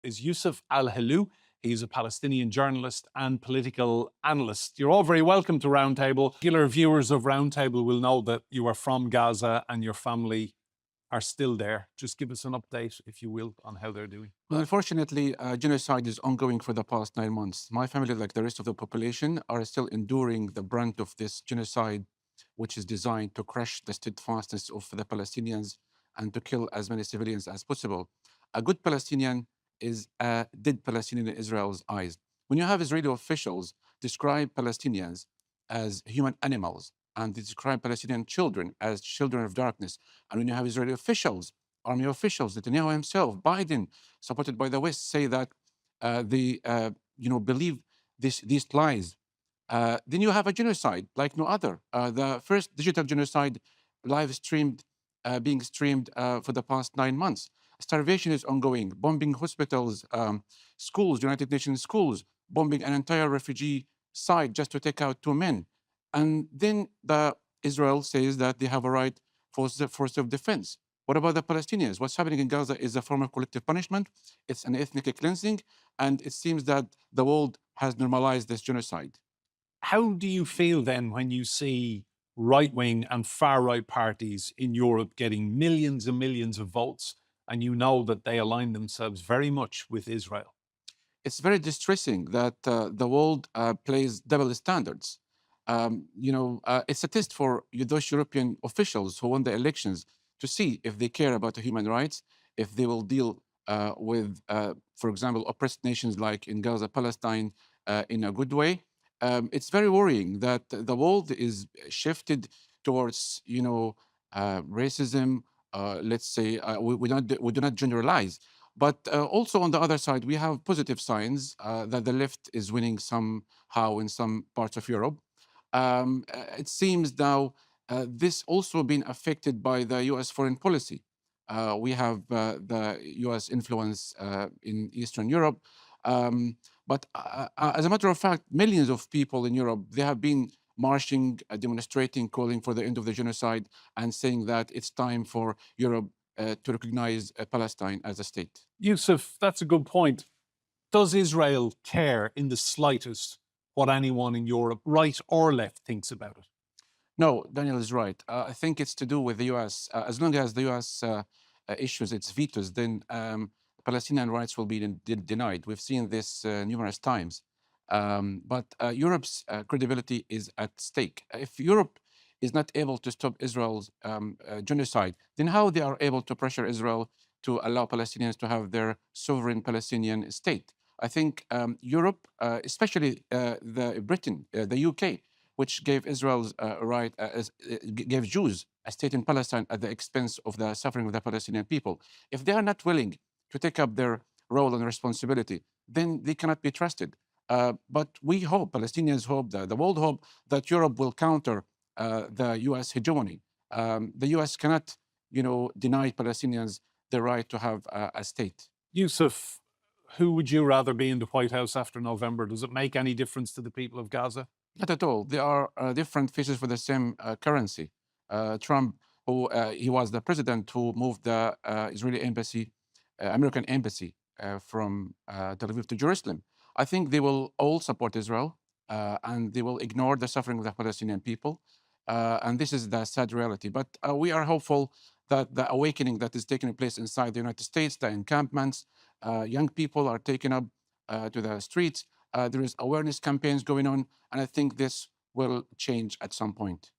is Yusuf Al-Helou. He's a Palestinian journalist and political analyst. You're all very welcome to Roundtable. Regular viewers of Roundtable will know that you are from Gaza and your family are still there. Just give us an update, if you will, on how they're doing. Well, unfortunately, genocide is ongoing for the past 9 months. My family, like the rest of the population, are still enduring the brunt of this genocide, which is designed to crush the steadfastness of the Palestinians and to kill as many civilians as possible. A good Palestinian is a dead Palestinian in Israel's eyes. When you have Israeli officials describe Palestinians as human animals and they describe Palestinian children as children of darkness, and when you have Israeli officials, army officials, Netanyahu himself, Biden, supported by the West, say that they believe these lies, then you have a genocide like no other. The first digital genocide live streamed, being streamed for the past 9 months. Starvation is ongoing, bombing hospitals, schools, United Nations schools, bombing an entire refugee site just to take out 2 men. And then Israel says that they have a right for self-defense. What about the Palestinians? What's happening in Gaza is a form of collective punishment. It's an ethnic cleansing. And it seems that the world has normalized this genocide. How do you feel then when you see right-wing and far-right parties in Europe getting millions and millions of votes, and you know that they align themselves very much with Israel? It's very distressing that the world plays double standards. It's a test for those European officials who won the elections to see if they care about the human rights, if they will deal with, for example, oppressed nations like in Gaza, Palestine, in a good way. It's very worrying that the world is shifted towards, racism. Let's say we do not generalize, but also on the other side, we have positive signs that the left is winning somehow in some parts of Europe. It seems now this also been affected by the U.S. foreign policy. We have the U.S. influence in Eastern Europe. But as a matter of fact, millions of people in Europe, they have been marching, demonstrating, calling for the end of the genocide and saying that it's time for Europe to recognize Palestine as a state. Yusuf, that's a good point. Does Israel care in the slightest what anyone in Europe, right or left, thinks about it? No, Daniel is right. I think it's to do with the U.S. As long as the U.S. Issues its vetoes, then Palestinian rights will be denied. We've seen this numerous times. But Europe's credibility is at stake. If Europe is not able to stop Israel's genocide, then how they are able to pressure Israel to allow Palestinians to have their sovereign Palestinian state? I think Europe, especially the Britain, the UK, which gave Israel's gave Jews a state in Palestine at the expense of the suffering of the Palestinian people. If they are not willing to take up their role and responsibility, then they cannot be trusted. But we hope, Palestinians hope, the world hope that Europe will counter the U.S. hegemony. The U.S. cannot, deny Palestinians the right to have a state. Yusuf, who would you rather be in the White House after November? Does it make any difference to the people of Gaza? Not at all. They are different faces for the same currency. Trump, who he was the president who moved the Israeli embassy, American embassy from Tel Aviv to Jerusalem. I think they will all support Israel and they will ignore the suffering of the Palestinian people. And this is the sad reality. But we are hopeful that the awakening that is taking place inside the United States, the encampments, young people are taken up to the streets. There is awareness campaigns going on, and I think this will change at some point.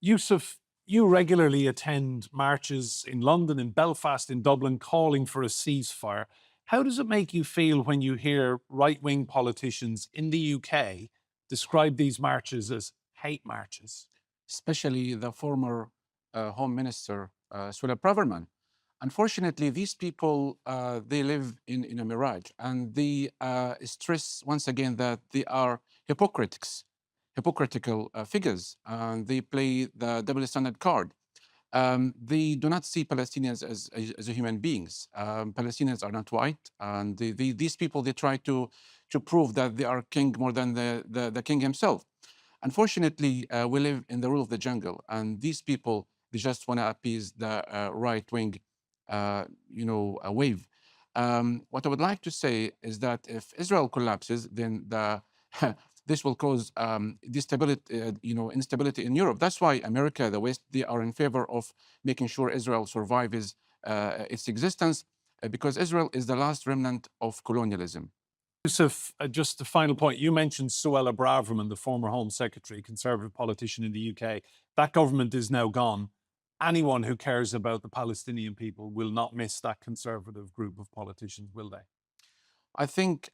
Yusuf, you regularly attend marches in London, in Belfast, in Dublin, calling for a ceasefire. How does it make you feel when you hear right-wing politicians in the UK describe these marches as hate marches? Especially the former Home Minister, Suella Braverman. Unfortunately, these people, they live in a mirage, and they stress once again that they are hypocritical figures, and they play the double standard card. They do not see Palestinians as human beings. Palestinians are not white, and these people, they try to prove that they are king more than the king himself. Unfortunately, we live in the rule of the jungle, and these people, they just want to appease the right-wing, wave. What I would like to say is that if Israel collapses, then this will cause instability in Europe. That's why America, the West, they are in favor of making sure Israel survives its existence, because Israel is the last remnant of colonialism. Yusuf, just a final point. You mentioned Suella Braverman, the former Home Secretary, Conservative politician in the UK. That government is now gone. Anyone who cares about the Palestinian people will not miss that conservative group of politicians, will they? I think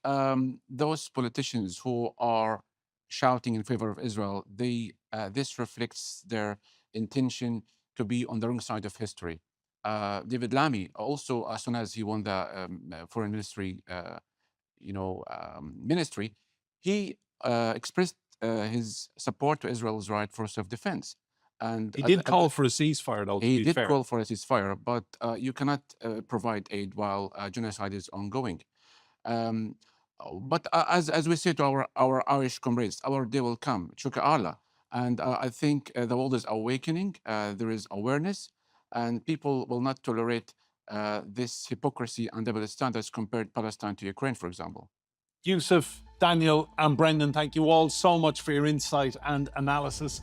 those politicians who are shouting in favor of Israel, this reflects their intention to be on the wrong side of history. David Lammy also, as soon as he won the foreign ministry, ministry, he expressed his support to Israel's right for self-defense, and He did call for a ceasefire, though, to he be did fair. call for a ceasefire. But you cannot provide aid while genocide is ongoing. Um, but as we say to our Irish comrades, our day will come, Shuka Allah. And I think the world is awakening. There is awareness, and people will not tolerate this hypocrisy and double standards compared Palestine to Ukraine, for example. Yusuf, Daniel, and Brendan, thank you all so much for your insight and analysis.